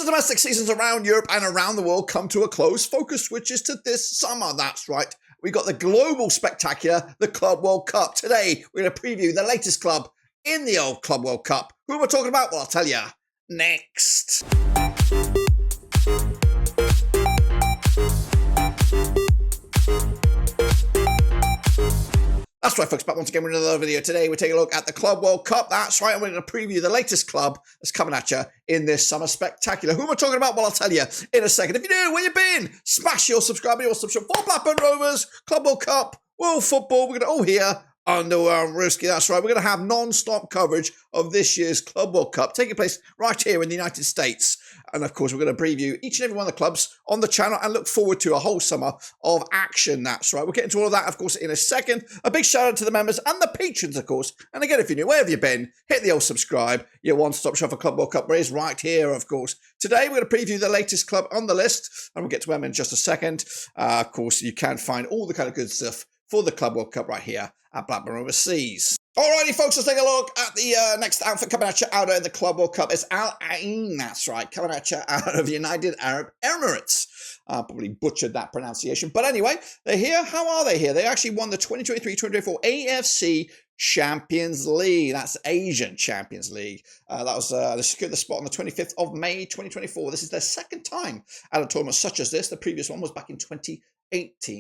domestic seasons around Europe and around the world come to a close, focus switches to this summer. That's right. We got the global spectacular, the Club World Cup. Today, we're going to preview the latest club in the old Club World Cup. Who am I talking about? Well, I'll tell you next. That's right, folks, back once again with another video. Today, we're taking a look at the Club World Cup. That's right, and we're going to preview the latest club that's coming at you in this summer spectacular. Who am I talking about? Well, I'll tell you in a second. If you're new, where you been? Smash your subscribe button, your subscribe for Blackburn Rovers, Club World Cup, World Football. We're going to here under Ruski. That's right, we're going to have non-stop coverage of this year's Club World Cup taking place right here in the United States. And of course, we're going to preview each and every one of the clubs on the channel and look forward to a whole summer of action. That's right. We'll get into all of that, of course, in a second. A big shout out to the members and the patrons, of course. And again, if you're new, where have you been? Hit the old subscribe. Your one-stop shop for Club World Cup is right here, of course. Today, we're going to preview the latest club on the list, and we'll get to them in just a second. Of course, you can find all the kind of good stuff for the Club World Cup right here at Blackburn Overseas. Alrighty, folks, let's take a look at the next outfit coming at you out of the Club World Cup. It's Ain, that's right, coming at you out of United Arab Emirates. Probably butchered that pronunciation. But anyway, they're here. How are they here? They actually won the 2023-2024 AFC Champions League. That's Asian Champions League. They secured the spot on the 25th of May, 2024. This is their second time at a tournament such as this. The previous one was back in 2018.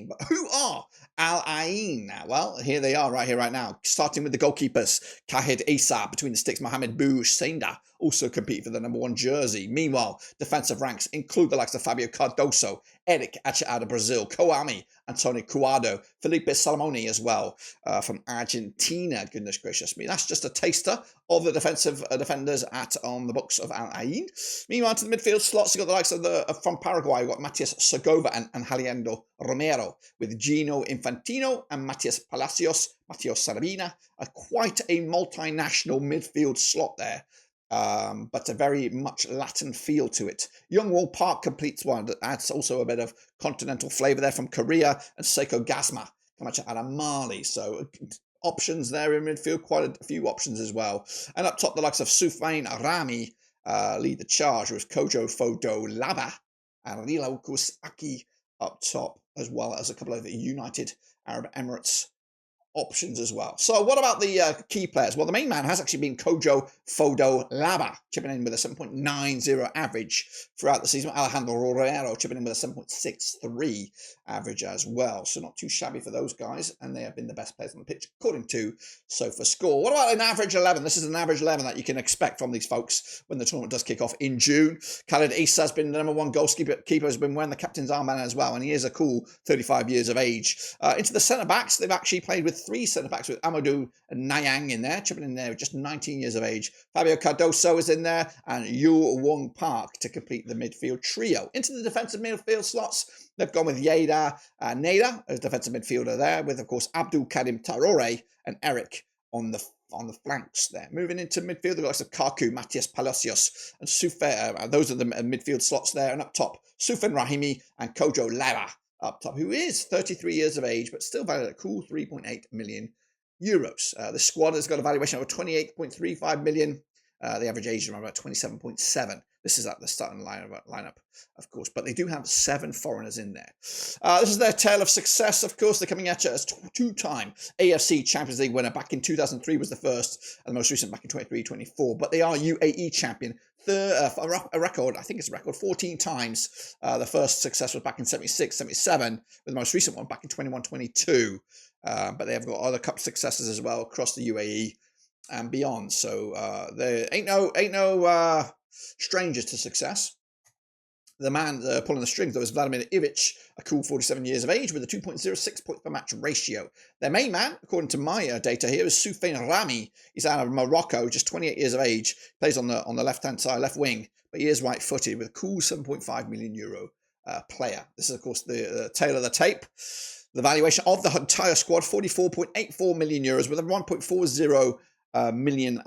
But who are Al Ain now? Well, here they are right here, right now. Starting with the goalkeepers, Kahid Issa, between the sticks, Mohamed Bou Seinda, also compete for the number 1 jersey. Meanwhile, defensive ranks include the likes of Fabio Cardoso, Eric Acha out of Brazil, Koami, Antonio Cuado, Felipe Salamoni as well from Argentina. Goodness gracious me. That's just a taster of the defensive defenders on the books of Al Ain. Meanwhile, to the midfield slots, you've got the likes of from Paraguay. You've got Matias Segovia and Haliendo Romero, with Gino Infantino and Matias Palacios, Matteo Sarabina. Quite a multinational midfield slot there. But a very much Latin feel to it. Youngwall Park completes one that adds also a bit of continental flavour there from Korea, and Seiko Gasma come out of Mali. So options there in midfield, quite a few options as well. And up top, the likes of Soufiane Rami lead the charge with Kojo Fodo Laba and Lila Kusaki up top, as well as a couple of United Arab Emirates options as well. So what about the key players? Well, the main man has actually been Kojo Fodo Laba, chipping in with a 7.90 average throughout the season. Alejandro Romero chipping in with a 7.63 average as well. So not too shabby for those guys, and they have been the best players on the pitch according to SofaScore. What about an average 11? This is an average 11 that you can expect from these folks when the tournament does kick off in June. Khalid Issa has been the number 1 goalkeeper, has been wearing the captain's armband as well, and he is a cool 35 years of age. Into the centre-backs, they've actually played with 3 centre-backs, with Amadou Nayang in there, chipping in there with just 19 years of age. Fabio Cardoso is in there, and Yu Wong Park to complete the midfield trio. Into the defensive midfield slots, they've gone with Yeda Neda as defensive midfielder there, with, of course, Abdul Karim Traore and Eric on the flanks there. Moving into midfield, the likes of Kaku, Matias Palacios, and Soufiane. Those are the midfield slots there. And up top, Soufiane Rahimi and Kojo Lara up top, who is 33 years of age, but still valued at a cool 3.8 million euros. The squad has got a valuation of 28.35 million. The average age is around about 27.7. This is at the starting lineup, of course, but they do have 7 foreigners in there. This is their tale of success, of course. They're coming at you as 2-time AFC Champions League winner. Back in 2003 was the first, and the most recent back in 23-24. But they are UAE champion. A record, I think it's a record, 14 times. The first success was back in 76, 77, with the most recent one back in 21-22. But they have got other cup successes as well across the UAE and beyond. So there ain't no strangers to success. The man pulling the strings, though, is Vladimir Ivic, a cool 47 years of age with a 2.06 point per match ratio. Their main man, according to my data here, is Soufiane Rami. He's out of Morocco, just 28 years of age. Plays on the left-hand side, left wing, but he is right-footed with a cool 7.5 million euro player. This is, of course, the tail of the tape. The valuation of the entire squad, 44.84 million euros with a 1.40 million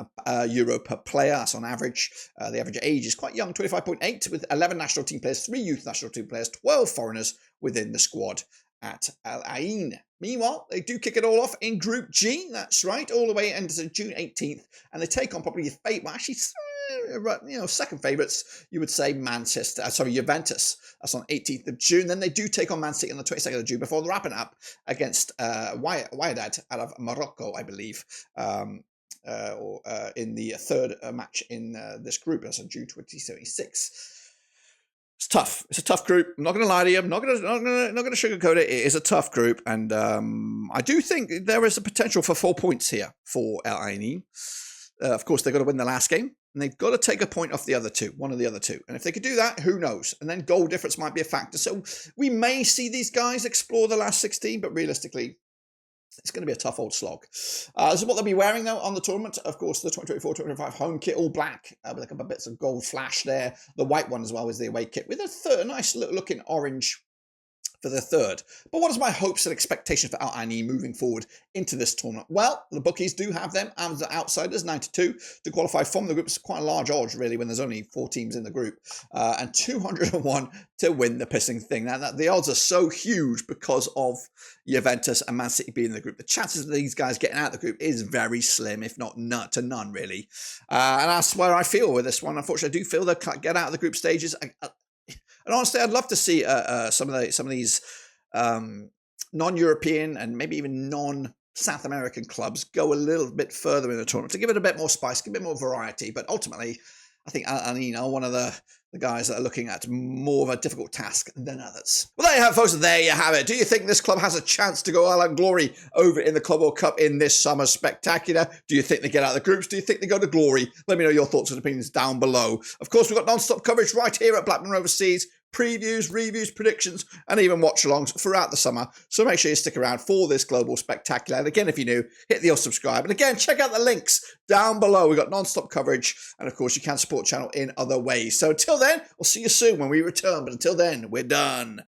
euro per player. That's on average. The average age is quite young, 25.8, with 11 national team players, 3 youth national team players, 12 foreigners within the squad at Al Ain. Meanwhile, they do kick it all off in Group G. That's right, all the way into June 18th, and they take on probably your fate. Well, actually, second favourites, you would say Juventus. That's on 18th of June. Then they do take on Man City on the 22nd of June before wrapping up against Wydad out of Morocco, I believe. In the third match in this group. That's on June 2076. It's tough. It's a tough group. I'm not going to lie to you. I'm not going to sugarcoat it. It is a tough group, and I do think there is a potential for 4 points here for Al Ain. Of course, they've got to win the last game, and they've got to take a point off one of the other two. And if they could do that, who knows? And then goal difference might be a factor. So we may see these guys explore the last 16, but realistically, it's going to be a tough old slog. This is what they'll be wearing, though, on the tournament. Of course, the 2024-2025 home kit, all black, with a couple of bits of gold flash there. The white one as well is the away kit, with a nice looking orange for the third. But what is my hopes and expectations for Al Ain moving forward into this tournament? Well, the bookies do have them as the outsiders, 9-2 to qualify from the group. It's quite a large odds, really, when there's only 4 teams in the group, and 201 to win the pissing thing. Now, the odds are so huge because of Juventus and Man City being in the group. The chances of these guys getting out of the group is very slim, if not to none, really. And that's where I feel with this one. Unfortunately, I do feel they'll get out of the group stages. And honestly, I'd love to see some of these non-European and maybe even non-South American clubs go a little bit further in the tournament to give it a bit more spice, give it a bit more variety. But ultimately, I think Al Ain are one of the guys that are looking at more of a difficult task than others. Well, there you have it, folks. There you have it. Do you think this club has a chance to go all out glory over in the Club World Cup in this summer spectacular? Do you think they get out of the groups? Do you think they go to glory? Let me know your thoughts and opinions down below. Of course, we've got non-stop coverage right here at Blackburn Overseas. Previews, reviews, predictions, and even watch-alongs throughout the summer. So make sure you stick around for this global spectacular. And again, if you're new, hit the subscribe. And again, check out the links down below. We've got non-stop coverage. And of course, you can support the channel in other ways. So until then, we'll see you soon when we return. But until then, we're done.